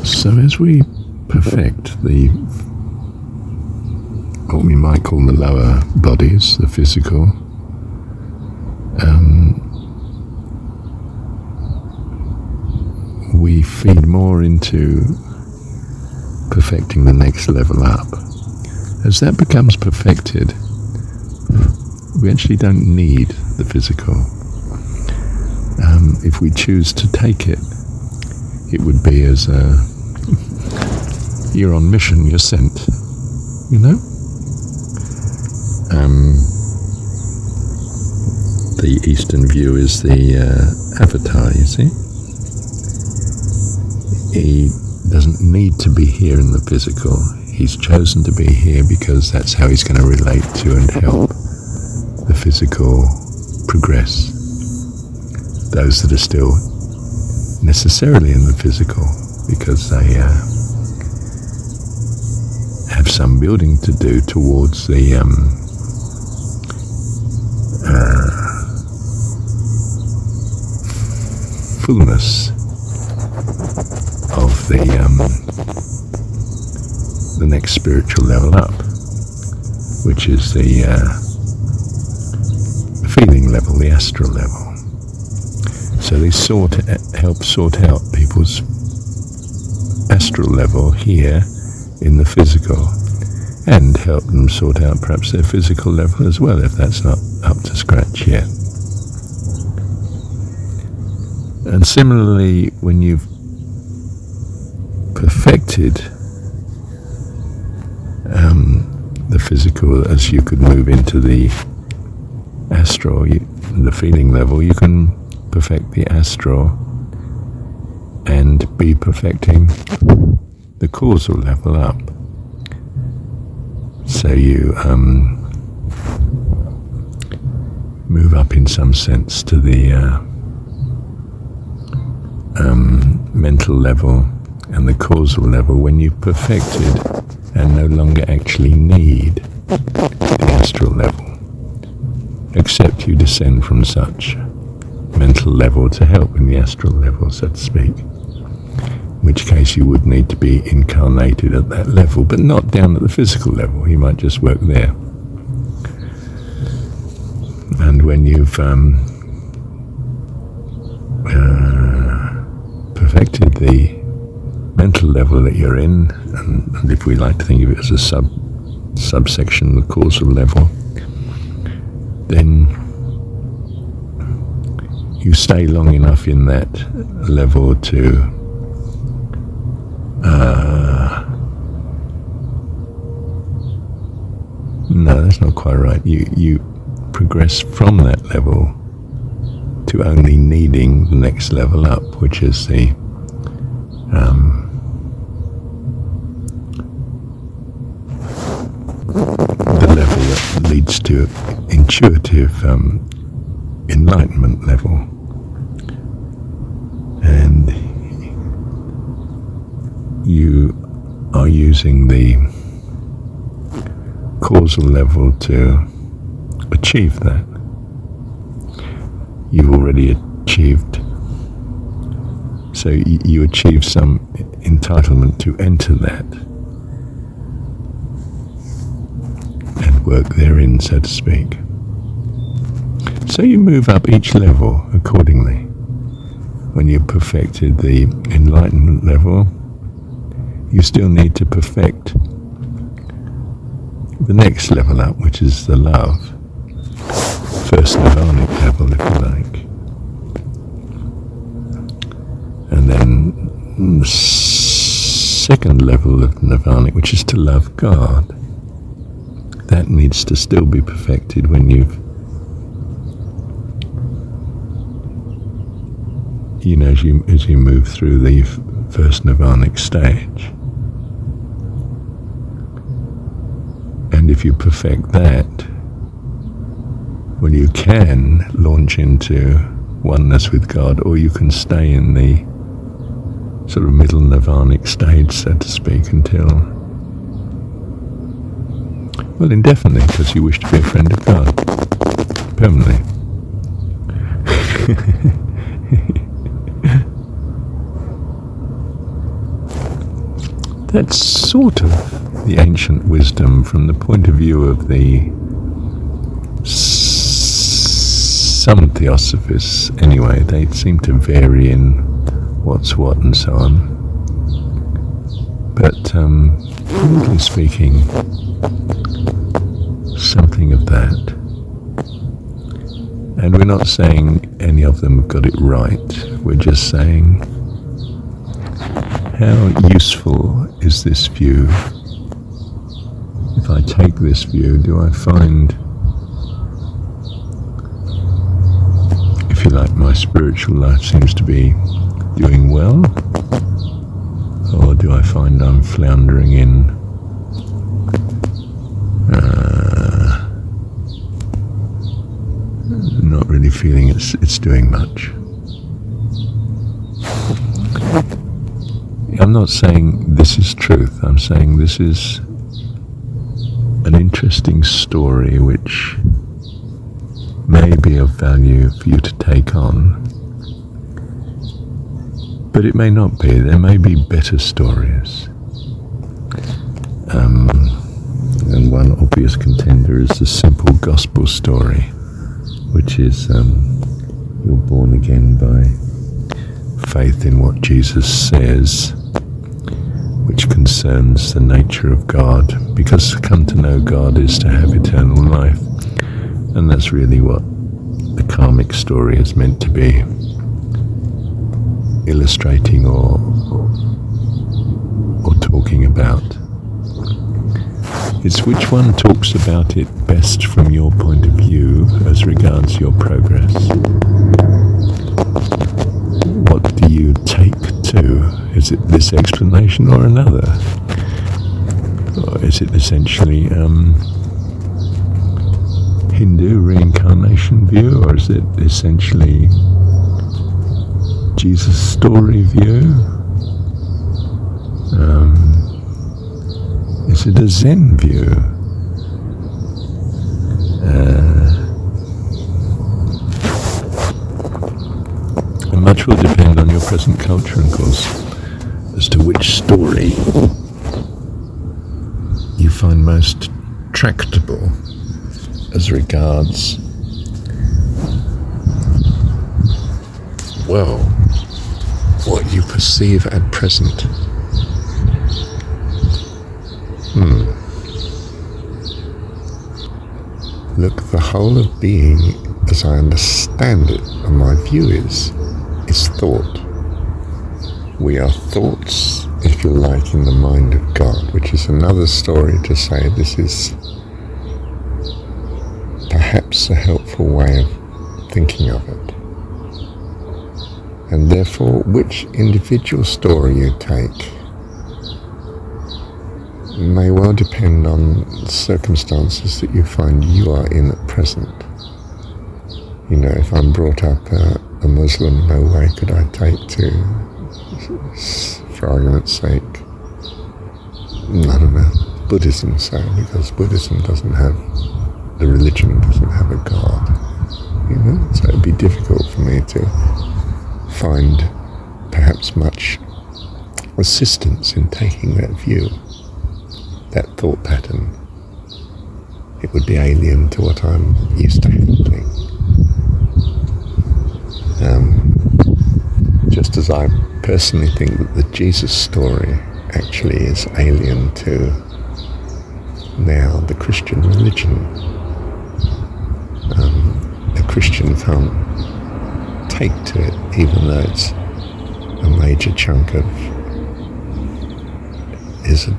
So as we perfect what we might call the lower bodies, the physical, we feed more into perfecting the next level up. As that becomes perfected, we actually don't need the physical. If we choose to take it, it would be as you're on mission, you're sent, you know? The Eastern view is the avatar, you see? He doesn't need to be here in the physical. He's chosen to be here because that's how he's going to relate to and help the physical progress. Those that are still necessarily in the physical, because they have some building to do towards the fullness of the next spiritual level up, which is the feeling level, the astral level. So they help sort out people's astral level here in the physical, and help them sort out perhaps their physical level as well, if that's not up to scratch yet. And similarly, when you've perfected the physical, as you could move into the astral, the feeling level, you can perfect the astral and be perfecting the causal level up. So you move up in some sense to the mental level and the causal level when you've perfected and no longer actually need the astral level, except you descend from such mental level to help in the astral level, so to speak, in which case you would need to be incarnated at that level, but not down at the physical level. You might just work there. And when you've perfected the mental level that you're in, and if we like to think of it as a subsection, the causal level, then you stay long enough in that level to no, that's not quite right. You progress from that level to only needing the next level up, which is the level that leads to intuitive enlightenment level. And you are using the causal level to achieve that. You've already achieved, so you achieve some entitlement to enter that and work therein, so to speak. So you move up each level accordingly. When you've perfected the enlightenment level, you still need to perfect the next level up, which is the love, first nirvanic level, if you like. And then the second level of nirvanic, which is to love God. That needs to still be perfected when you've, as you move through the first nirvanic stage. And if you perfect that, well, you can launch into oneness with God, or you can stay in the sort of middle nirvanic stage, so to speak, until, well, indefinitely, because you wish to be a friend of God, permanently. That's sort of the ancient wisdom from the point of view of the some theosophists. Anyway, they seem to vary in what's what and so on. But broadly speaking, something of that. And we're not saying any of them have got it right. We're just saying, how useful is this view? If I take this view, do I find, if you like, my spiritual life seems to be doing well? Or do I find I'm floundering in not really feeling it's doing much? I'm not saying this is truth. I'm saying this is an interesting story which may be of value for you to take on. But it may not be. There may be better stories. And one obvious contender is the simple gospel story, which is you're born again by faith in what Jesus says, which concerns the nature of God, because to come to know God is to have eternal life. And that's really what the karmic story is meant to be, illustrating or talking about. It's which one talks about it best from your point of view as regards your progress. What do you take to? Is it this explanation or another? Or is it essentially Hindu reincarnation view, or is it essentially Jesus story view? Is it a Zen view? And much will depend on your present culture, of course, as to which story you find most tractable as regards, well, what you perceive at present. Look, the whole of being, as I understand it, and my view is thought. We are thoughts, if you like, in the mind of God, which is another story to say this is perhaps a helpful way of thinking of it. And therefore, which individual story you take may well depend on circumstances that you find you are in at present. You know, if I'm brought up a Muslim, no way could I take to, for argument's sake, I don't know, Buddhism, say, because Buddhism doesn't have, the religion doesn't have a God, you know, so it'd be difficult for me to find perhaps much assistance in taking that view, that thought pattern. It would be alien to what I'm used to handling. Just as I personally think that the Jesus story actually is alien to now the Christian religion. A Christian can't take to it, even though it's a major chunk of his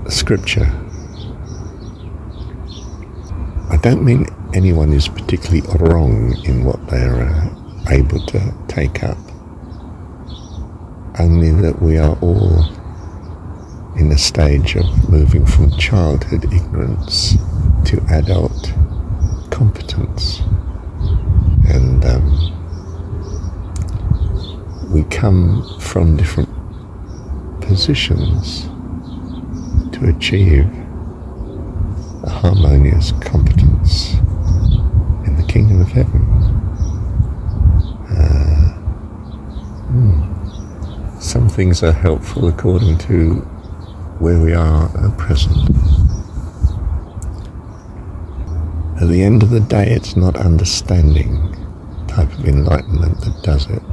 scripture. I don't mean anyone is particularly wrong in what they're able to take up, only that we are all in a stage of moving from childhood ignorance to adult competence, and we come from different positions to achieve a harmonious competence in the kingdom of heaven. things are helpful according to where we are at present. At the end of the day, it's not understanding type of enlightenment that does it.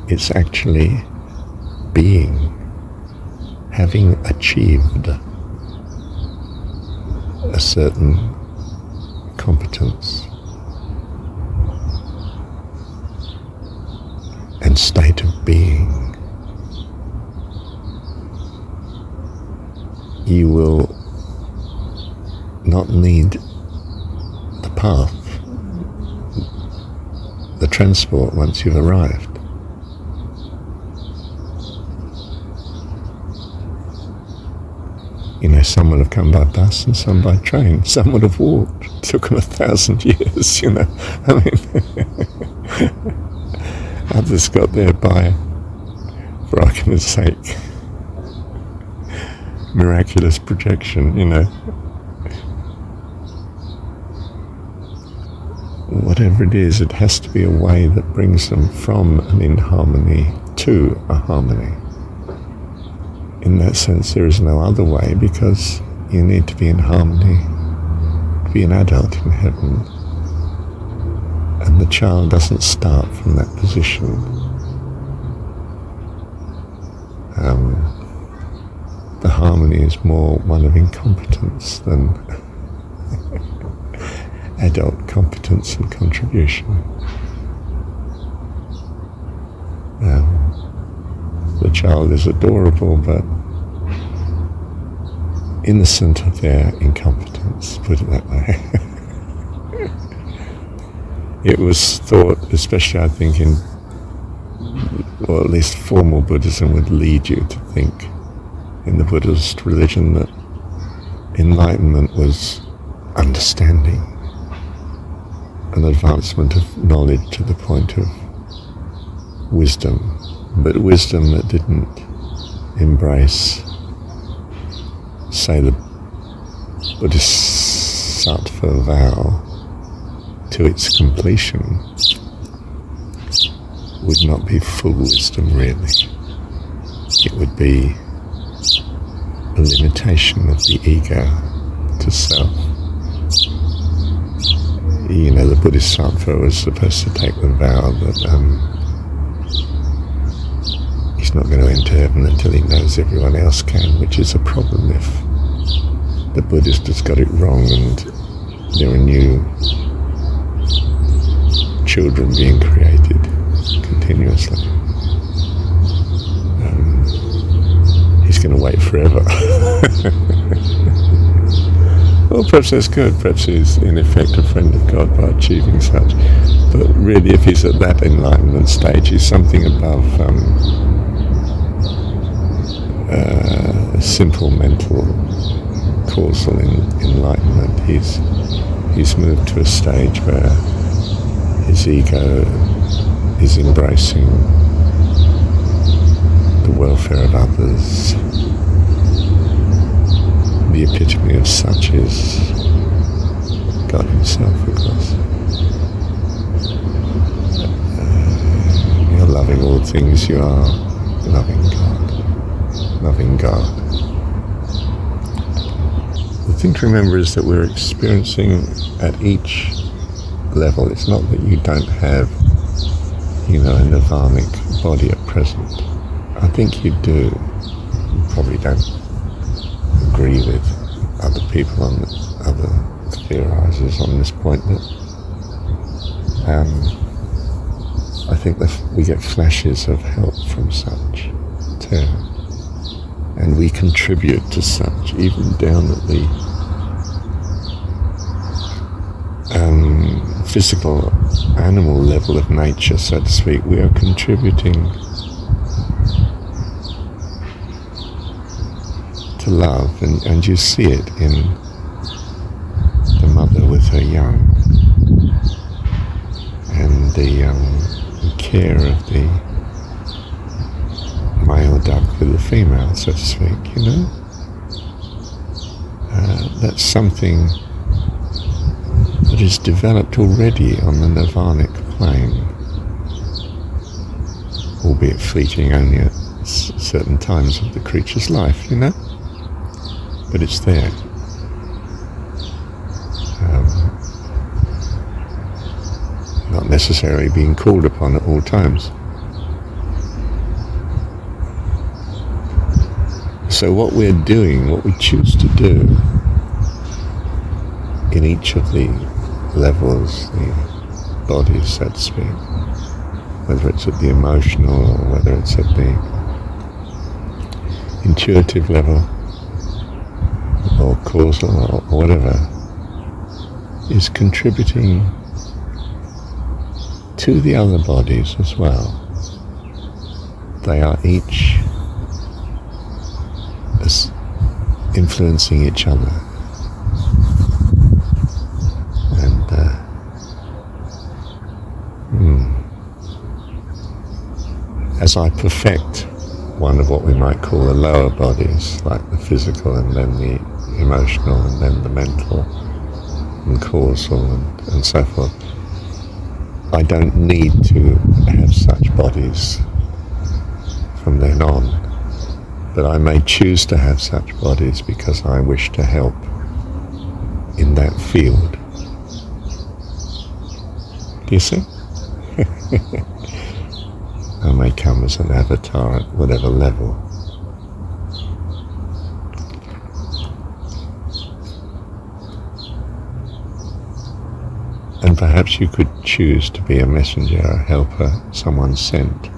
It's actually being, having achieved a certain competence and state of being. You will not need the path, the transport once you've arrived. You know, some would have come by bus and some by train. Some would have walked. It took them 1,000 years, you know. I mean, others got there by, for argument's sake, miraculous projection, you know. Whatever it is, it has to be a way that brings them from an inharmony to a harmony. In that sense, there is no other way, because you need to be in harmony to be an adult in heaven. And the child doesn't start from that position. The harmony is more one of incompetence than adult competence and contribution. The child is adorable, but innocent of their incompetence, put it that way. It was thought, especially I think in, or at least formal Buddhism would lead you to think in the Buddhist religion, that enlightenment was understanding, an advancement of knowledge to the point of wisdom, but wisdom that didn't embrace, say, the Bodhisattva vow to its completion, would not be full wisdom really. It would be a limitation of the ego to self. You know, the Bodhisattva was supposed to take the vow that he's not going to enter heaven until he knows everyone else can, which is a problem if the Buddhist has got it wrong and there are new children being created continuously. He's going to wait forever. Well, perhaps that's good. Perhaps he's in effect a friend of God by achieving such. But really, if he's at that enlightenment stage, he's something above simple mental causal enlightenment. He's moved to a stage where his ego is embracing the welfare of others. The epitome of such is God himself, of course. You're loving all things, you are loving God. Loving God. The thing to remember is that we're experiencing at each level. It's not that you don't have, you know, a nirvanic body at present. I think you do. You probably don't agree with other people on other theorizers on this point, that I think that we get flashes of help from such too, and we contribute to such, even down at the physical animal level of nature, so to speak. We are contributing to love, and you see it in the mother with her young, and the care of the male duck with the female, so to speak, you know. That's something that is developed already on the nirvanic plane. albeit fleeting only at certain times of the creature's life, you know? But it's there. Not necessarily being called upon at all times. So what we're doing, what we choose to do in each of the levels, the bodies, so to speak, whether it's at the emotional or whether it's at the intuitive level or causal or whatever, is contributing to the other bodies as well. They are each influencing each other. And as I perfect one of what we might call the lower bodies, like the physical and then the emotional and then the mental and causal and so forth, I don't need to have such bodies from then on, but I may choose to have such bodies because I wish to help in that field. Do you see? I may come as an avatar at whatever level. And perhaps you could choose to be a messenger, a helper, someone sent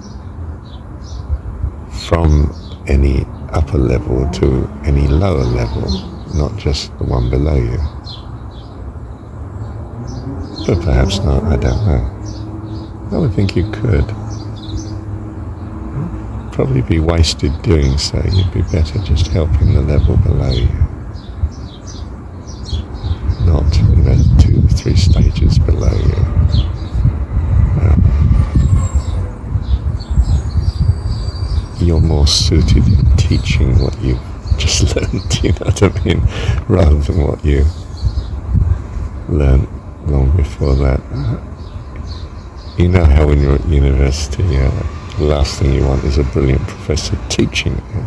from any upper level to any lower level, not just the one below you. But perhaps not, I don't know. I would think you could. Probably be wasted doing so. You'd be better just helping the level below you. Not, 2 or 3 stages below you. You're more suited in teaching what you've just learned, you know what I mean? Rather than what you learned long before that. You know how when you're at university, the last thing you want is a brilliant professor teaching you.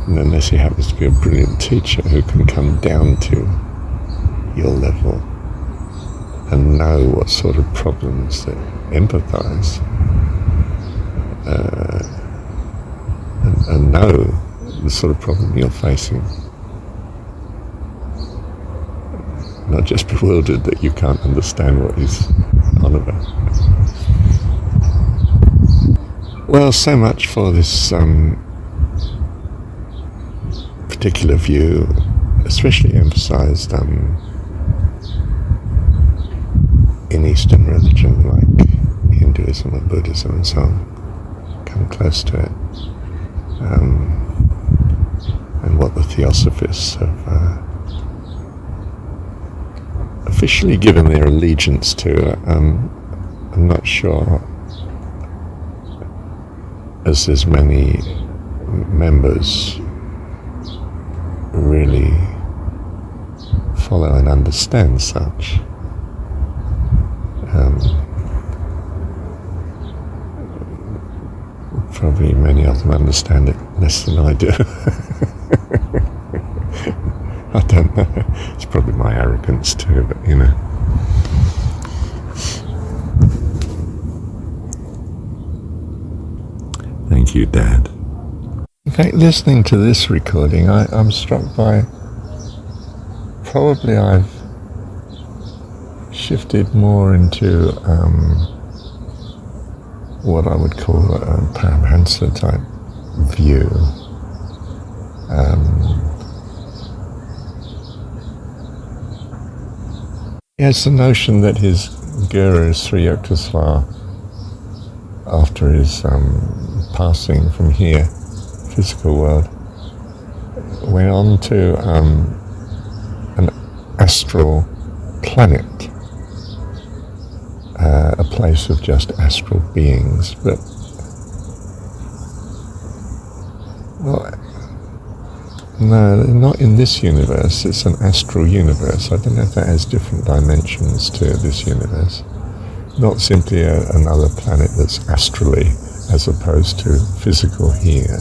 And unless he happens to be a brilliant teacher who can come down to your level and know what sort of problems that empathize and know the sort of problem you're facing, not just bewildered that you can't understand what he's on about. Well, so much for this particular view, especially emphasized in Eastern religion like Hinduism and Buddhism and so on, come close to it, and what the Theosophists have officially given their allegiance to. I'm not sure, as there's many members really follow and understand such. Probably many of them understand it less than I do. I don't know. It's probably my arrogance too, but Thank you, Dad. In fact, listening to this recording, I'm struck by, probably I've shifted more into what I would call a Paramahansa type view. He has the notion that his guru, Sri Yukteswar, after his passing from here, physical world, went on to an astral planet, a place of just astral beings, but no, not in this universe. It's an astral universe. I don't know if that has different dimensions to this universe. Not simply another planet that's astrally as opposed to physical here.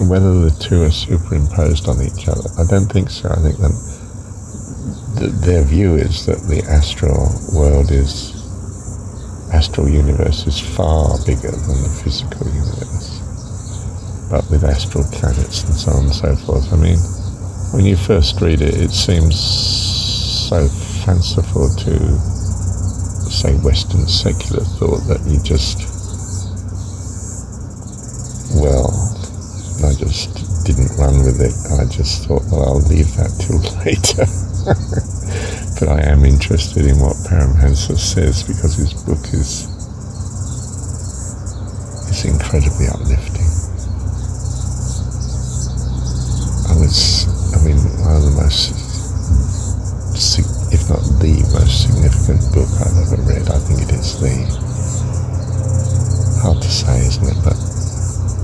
Whether the two are superimposed on each other, I don't think so. I think that their view is that the astral universe is far bigger than the physical universe, but with astral planets and so on and so forth. I mean, when you first read it, it seems so fanciful to, say, Western secular thought that you just, I just didn't run with it. I just thought, well, I'll leave that till later. But I am interested in what Paramhansa says, because his book is incredibly uplifting. One of the most, if not the most significant book I've ever read. I think it is hard to say, isn't it, but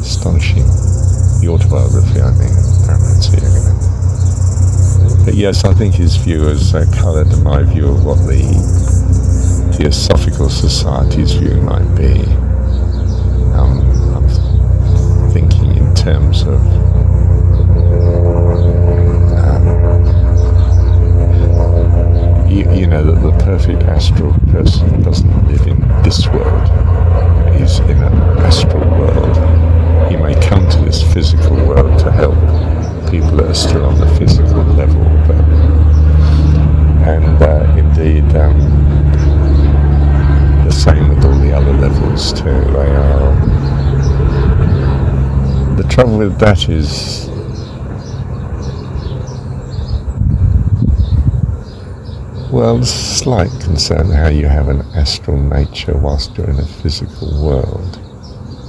astonishing. The autobiography, I think, of Paramhansa. But yes, I think his view has coloured my view of what the Theosophical Society's view might be. I'm thinking in terms of that the perfect astral person doesn't live in this world. He's in an astral world. He may come to this physical world to help people that are still on the physical level, indeed the same with all the other levels too. They are. The trouble with that is slight concern how you have an astral nature whilst you're in a physical world.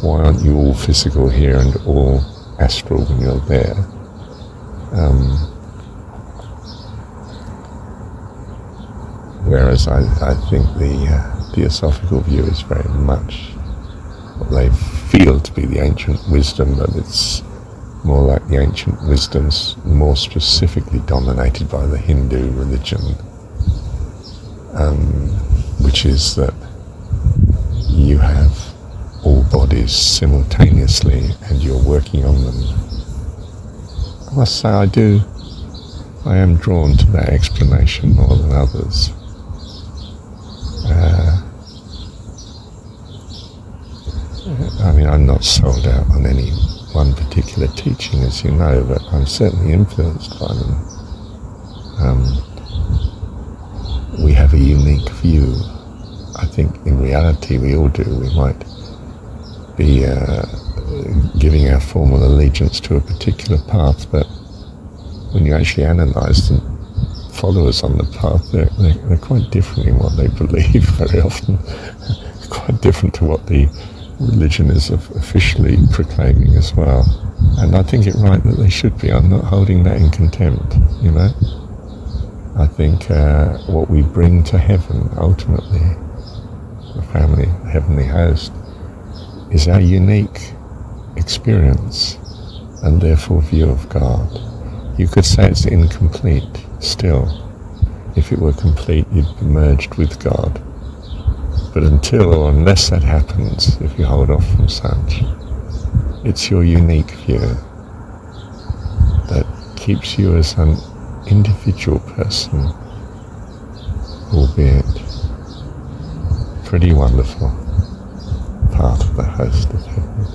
Why aren't you all physical here and all astral when you're there? Whereas I think the Theosophical view is very much what they feel to be the ancient wisdom, but it's more like the ancient wisdom's more specifically dominated by the Hindu religion, which is that you have all bodies simultaneously and you're working on them. I must say I am drawn to that explanation more than others. I'm not sold out on any one particular teaching, as you know, but I'm certainly influenced by them. We have a unique view. I think in reality we all do. We might be giving our formal allegiance to a particular path, but when you actually analyse the followers on the path, they're quite different in what they believe very often. Quite different to what the religion is officially proclaiming as well. And I think it right that they should be. I'm not holding that in contempt, I think what we bring to heaven, ultimately, the family, the heavenly host, is our unique experience and therefore view of God. You could say it's incomplete still. If it were complete, you'd be merged with God. But until or unless that happens, if you hold off from such, it's your unique view that keeps you as an individual person, albeit pretty wonderful, part of the host of heaven.